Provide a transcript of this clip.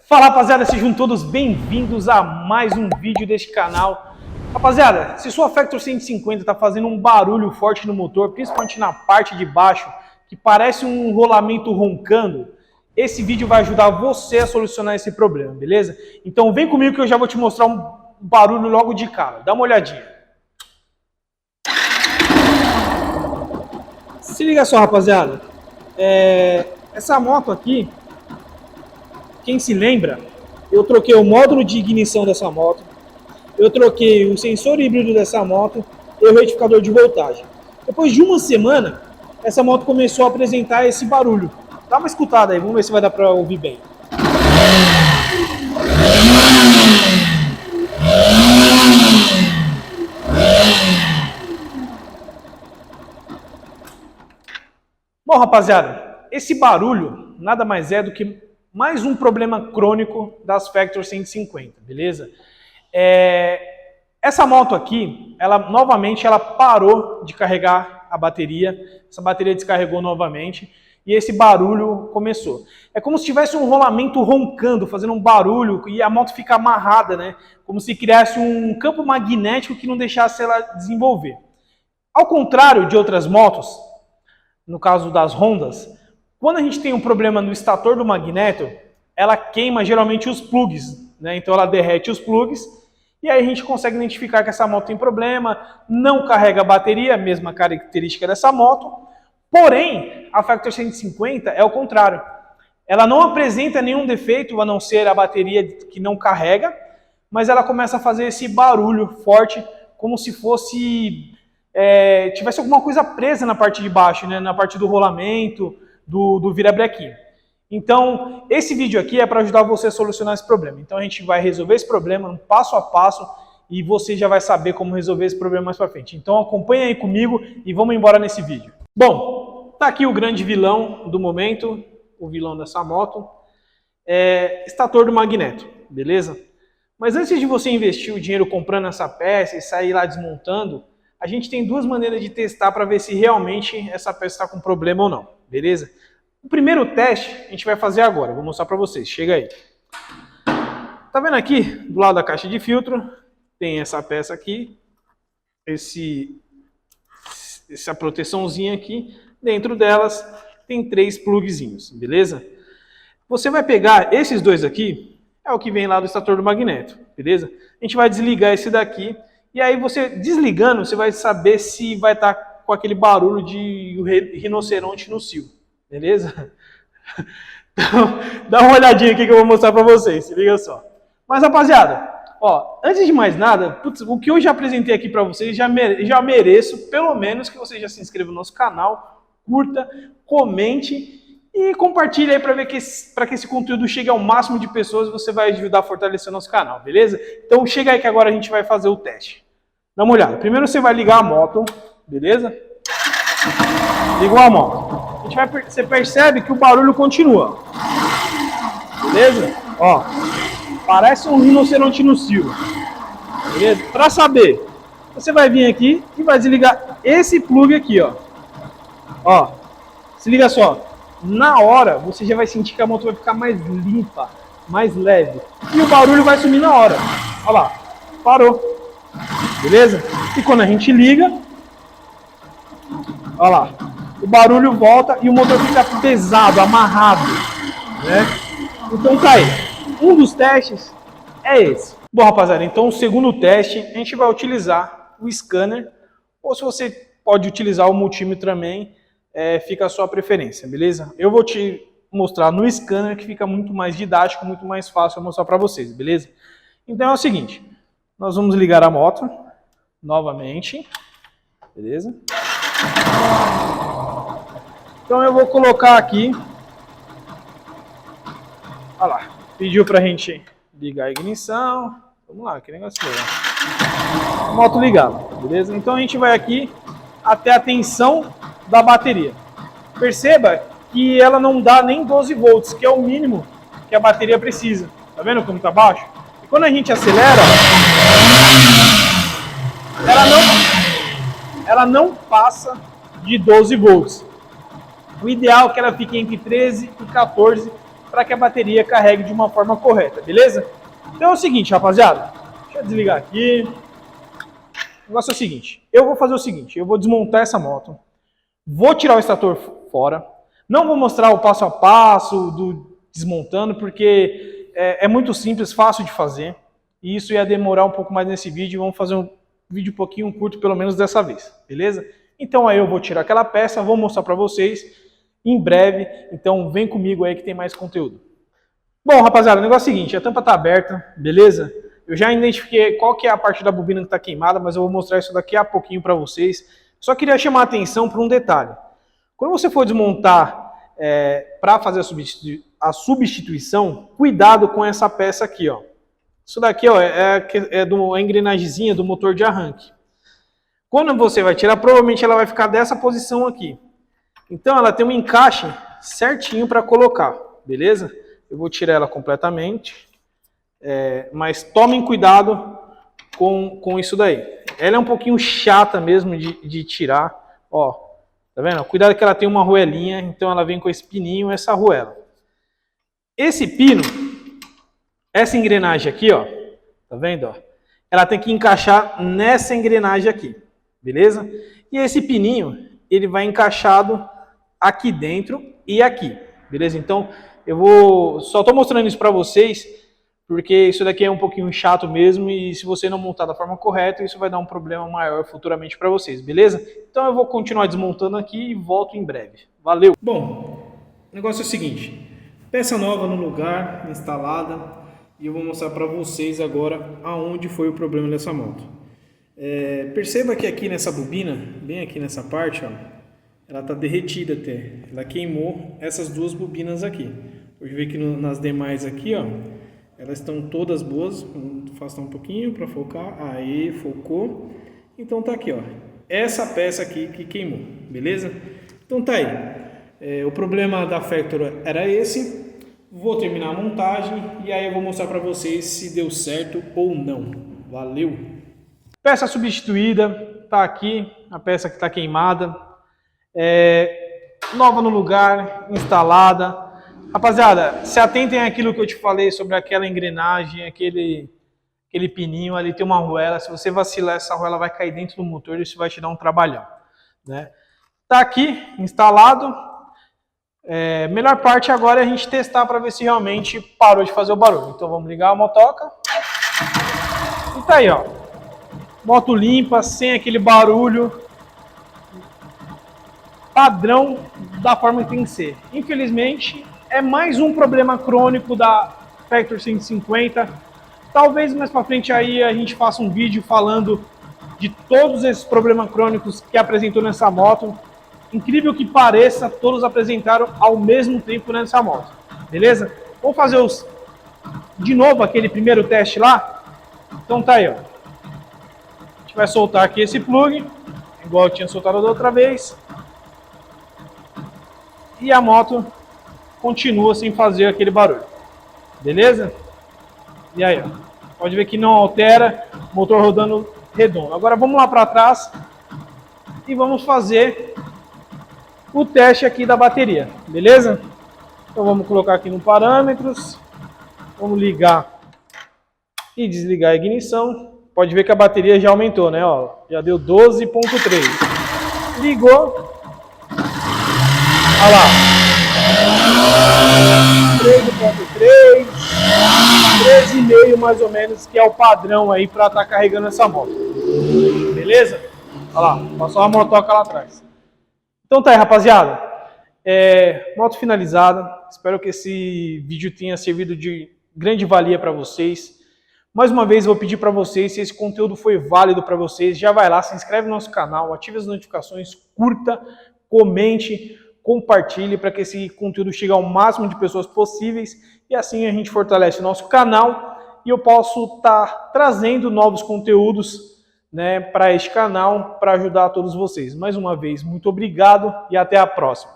Fala, rapaziada, sejam todos bem-vindos a mais um vídeo deste canal. Rapaziada, se sua Factor 150 está fazendo um barulho forte no motor, principalmente na parte de baixo, que parece um rolamento roncando, esse vídeo vai ajudar você a solucionar esse problema, beleza? Então vem comigo que eu já vou te mostrar um barulho logo de cara. Dá uma olhadinha. Se liga só, rapaziada. Essa moto aqui, quem se lembra, eu troquei o módulo de ignição dessa moto, eu troquei o sensor híbrido dessa moto e o retificador de voltagem. Depois de uma semana, essa moto começou a apresentar esse barulho. Dá uma escutada aí, vamos ver se vai dar para ouvir bem. Bom, rapaziada, esse barulho nada mais é do que mais um problema crônico das Factor 150, beleza? Essa moto aqui, novamente ela parou de carregar a bateria, essa bateria descarregou novamente e esse barulho começou. É como se tivesse um rolamento roncando, fazendo um barulho e a moto fica amarrada, né? Como se criasse um campo magnético que não deixasse ela desenvolver. Ao contrário de outras motos, no caso das Hondas, quando a gente tem um problema no estator do magneto, ela queima geralmente os plugs, né? Então ela derrete os plugs e aí a gente consegue identificar que essa moto tem problema, não carrega a bateria, a mesma característica dessa moto. Porém, a Factor 150 é o contrário. Ela não apresenta nenhum defeito, a não ser a bateria que não carrega, mas ela começa a fazer esse barulho forte, como se fosse tivesse alguma coisa presa na parte de baixo, né? Na parte do rolamento, do virabrequim. Então, esse vídeo aqui é para ajudar você a solucionar esse problema. Então, a gente vai resolver esse problema passo a passo e você já vai saber como resolver esse problema mais para frente. Então, acompanha aí comigo e vamos embora nesse vídeo. Bom, tá aqui o grande vilão do momento, o vilão dessa moto, estator do magneto, beleza? Mas antes de você investir o dinheiro comprando essa peça e sair lá desmontando, a gente tem duas maneiras de testar para ver se realmente essa peça está com problema ou não, beleza? O primeiro teste a gente vai fazer agora, vou mostrar para vocês, chega aí. Tá vendo aqui, do lado da caixa de filtro, tem essa peça aqui, essa proteçãozinha aqui, dentro delas tem 3 plugzinhos, beleza? Você vai pegar esses dois aqui, é o que vem lá do estator do magneto, beleza? A gente vai desligar esse daqui, e aí você desligando, você vai saber se vai estar com aquele barulho de rinoceronte no cio. Beleza? Então, dá uma olhadinha aqui que eu vou mostrar pra vocês, se liga só. Mas, rapaziada, ó, antes de mais nada, putz, o que eu já apresentei aqui pra vocês, já mereço, pelo menos, que você já se inscreva no nosso canal, curta, comente e compartilhe aí para que esse conteúdo chegue ao máximo de pessoas, você vai ajudar a fortalecer nosso canal, beleza? Então, chega aí que agora a gente vai fazer o teste. Dá uma olhada. Primeiro você vai ligar a moto, beleza? Ligou a moto. Você percebe que o barulho continua. Beleza? Ó, parece um rinoceronte no cio. Beleza? Para saber, você vai vir aqui e vai desligar esse plug aqui, ó. Ó, se liga só. Na hora, você já vai sentir que a moto vai ficar mais limpa, mais leve. E o barulho vai sumir na hora. Ó lá, parou. Beleza? E quando a gente liga, ó lá, o barulho volta e o motor fica pesado, amarrado, né? Então tá aí. Um dos testes é esse. Bom, rapaziada, então o segundo teste a gente vai utilizar o scanner, ou se você pode utilizar o multímetro também, fica a sua preferência, beleza? Eu vou te mostrar no scanner que fica muito mais didático, muito mais fácil eu mostrar para vocês, beleza? Então é o seguinte, nós vamos ligar a moto novamente, beleza? Então eu vou colocar aqui, olha lá, pediu pra gente ligar a ignição, vamos lá, que negócio legal. Moto ligada, beleza? Então a gente vai aqui até a tensão da bateria. Perceba que ela não dá nem 12 volts, que é o mínimo que a bateria precisa. Tá vendo como tá baixo? E quando a gente acelera, ela não passa de 12 volts. O ideal é que ela fique entre 13 e 14 para que a bateria carregue de uma forma correta, beleza? Então é o seguinte, rapaziada, deixa eu desligar aqui. O negócio é o seguinte, eu vou fazer o seguinte, eu vou desmontar essa moto, vou tirar o extrator fora, não vou mostrar o passo a passo do desmontando, porque é muito simples, fácil de fazer, e isso ia demorar um pouco mais nesse vídeo, vamos fazer um vídeo um pouquinho curto, pelo menos dessa vez, beleza? Então aí eu vou tirar aquela peça, vou mostrar para vocês em breve, então vem comigo aí que tem mais conteúdo. Bom, rapaziada, o negócio é o seguinte, a tampa está aberta, beleza? Eu já identifiquei qual que é a parte da bobina que está queimada, mas eu vou mostrar isso daqui a pouquinho para vocês. Só queria chamar a atenção para um detalhe. Quando você for desmontar para fazer a substituição, cuidado com essa peça aqui, ó. Isso daqui, ó, é a engrenagemzinha do motor de arranque. Quando você vai tirar, provavelmente ela vai ficar dessa posição aqui. Então ela tem um encaixe certinho para colocar, beleza? Eu vou tirar ela completamente. Mas tomem cuidado com isso daí. Ela é um pouquinho chata mesmo de tirar. Ó, tá vendo? Cuidado que ela tem uma arruelinha, então ela vem com esse pininho e essa arruela. Esse pino, essa engrenagem aqui, ó, tá vendo? Ó? Ela tem que encaixar nessa engrenagem aqui, beleza? E esse pininho, ele vai encaixado aqui dentro e aqui, beleza? Então, só tô mostrando isso para vocês, porque isso daqui é um pouquinho chato mesmo e se você não montar da forma correta, isso vai dar um problema maior futuramente para vocês, beleza? Então eu vou continuar desmontando aqui e volto em breve. Valeu! Bom, o negócio é o seguinte, peça nova no lugar, instalada, e eu vou mostrar para vocês agora aonde foi o problema dessa moto. Perceba que aqui nessa bobina, bem aqui nessa parte, ó, ela está derretida até, ela queimou essas duas bobinas aqui. Pode ver que nas demais aqui, ó, elas estão todas boas. Vamos afastar um pouquinho para focar. Aí, focou. Então tá aqui, ó. Essa peça aqui que queimou, beleza? Então tá aí. O problema da Factor era esse. Vou terminar a montagem e aí eu vou mostrar para vocês se deu certo ou não. Valeu! Peça substituída, tá aqui. A peça que está queimada. Nova no lugar, instalada. Rapaziada, se atentem àquilo que eu te falei sobre aquela engrenagem, aquele pininho ali, tem uma arruela. Se você vacilar, essa arruela vai cair dentro do motor e isso vai te dar um trabalhão, né? Tá aqui, instalado. Melhor parte agora é a gente testar para ver se realmente parou de fazer o barulho. Então vamos ligar a motoca. E tá aí, ó. Moto limpa, sem aquele barulho. Padrão da forma que tem que ser. Infelizmente, é mais um problema crônico da Factor 150. Talvez mais para frente aí a gente faça um vídeo falando de todos esses problemas crônicos que apresentou nessa moto. Incrível que pareça, todos apresentaram ao mesmo tempo nessa moto. Beleza? Vamos fazer de novo aquele primeiro teste lá? Então tá aí, ó. A gente vai soltar aqui esse plug, igual eu tinha soltado da outra vez. E a moto continua sem fazer aquele barulho, beleza? E aí, ó, pode ver que não altera, motor rodando redondo. Agora vamos lá para trás e vamos fazer o teste aqui da bateria, beleza? Então vamos colocar aqui no parâmetros, vamos ligar e desligar a ignição. Pode ver que a bateria já aumentou, né? Ó, já deu 12,3. Ligou. Olha lá. 13,3, 13,5 mais ou menos, que é o padrão aí para estar carregando essa moto. Beleza? Olha lá, passou a motoca lá atrás. Então tá aí, rapaziada. Moto finalizada. Espero que esse vídeo tenha servido de grande valia para vocês. Mais uma vez, eu vou pedir para vocês, se esse conteúdo foi válido para vocês, já vai lá, se inscreve no nosso canal, ative as notificações, curta, comente, compartilhe para que esse conteúdo chegue ao máximo de pessoas possíveis e assim a gente fortalece o nosso canal e eu posso estar trazendo novos conteúdos, né, para este canal para ajudar a todos vocês. Mais uma vez, muito obrigado e até a próxima.